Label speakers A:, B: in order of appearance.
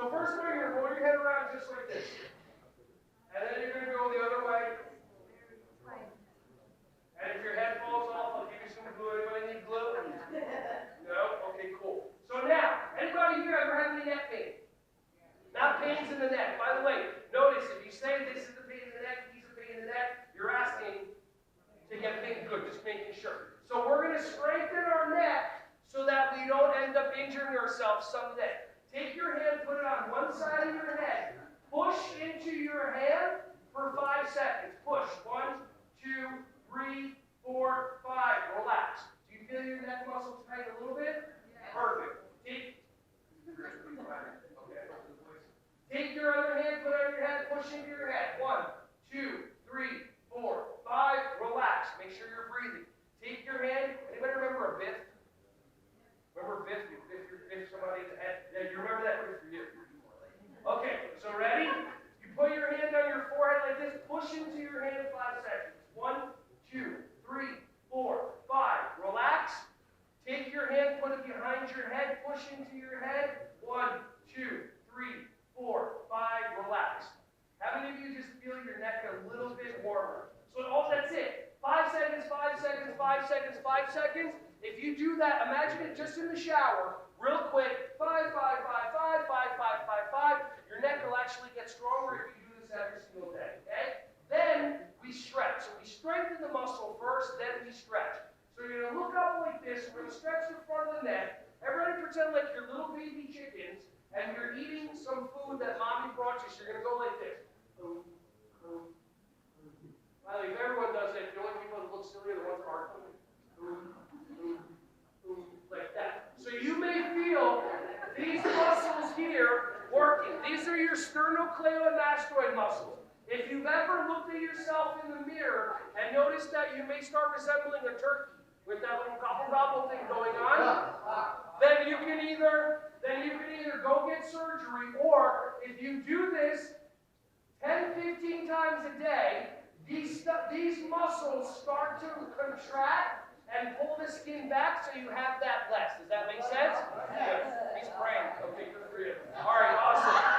A: So first of all, you're going to roll your head around just like this. And then you're going to go the other way. And if your head falls off, I'll give you some glue. Anybody need glue? No? Okay, cool. So now, anybody here ever had any neck pain? Not pains in the neck. By the way, notice if you say this is the pain in the neck, he's a pain in the neck, you're asking to get pain good, just making sure. So we're going to strengthen our neck so that we don't end up injuring ourselves someday. Take your hand, put it on one side of your head. Push into your hand for 5 seconds. Push. 1, 2, 3, 4, 5. Relax. Do you feel your neck muscles tight a little bit? Perfect. Take your other hand, put it on your head, push into your head. 1, 2, 3, 4, 5. Relax. Make sure you're breathing. Take your hand. Anybody remember a biff? Remember biff? You biff somebody in the head. Yeah, you remember that? Good for you. Okay, so ready? You put your hand on your forehead like this. Push into your hand 5 seconds. 1, 2, 3, 4, 5. Relax. Take your hand, put it behind your head. Push into your head. 1, 2, 3, 4, 5. Relax. How many of you just feel your neck a little bit warmer? So that's it. 5 seconds, 5 seconds, 5 seconds, 5 seconds. If you do that, imagine it just in the shower, real quick. 5, 5, 5, 5, 5, 5, 5, 5. Your neck will actually get stronger if you do this every single day. Okay? Then we stretch. So we strengthen the muscle first, then we stretch. So you're going to look up like this. We're going to stretch the front of the neck. Everybody pretend like you're little baby chickens and you're eating some food that mommy brought you. So you're going to go like this. Well, if everyone does it, the only people that look silly are the ones that aren't doing it. Like that. So you may feel these muscles here working. These are your sternocleidomastoid muscles. If you've ever looked at yourself in the mirror and noticed that you may start resembling a turkey with that little gobble thing going on, then you can either go get surgery, or if you do this 10, 15 times a day, these muscles start to contract and pull the skin back so you have that less. Does that make sense? Yes. He's praying. Okay, good for you. All right, awesome.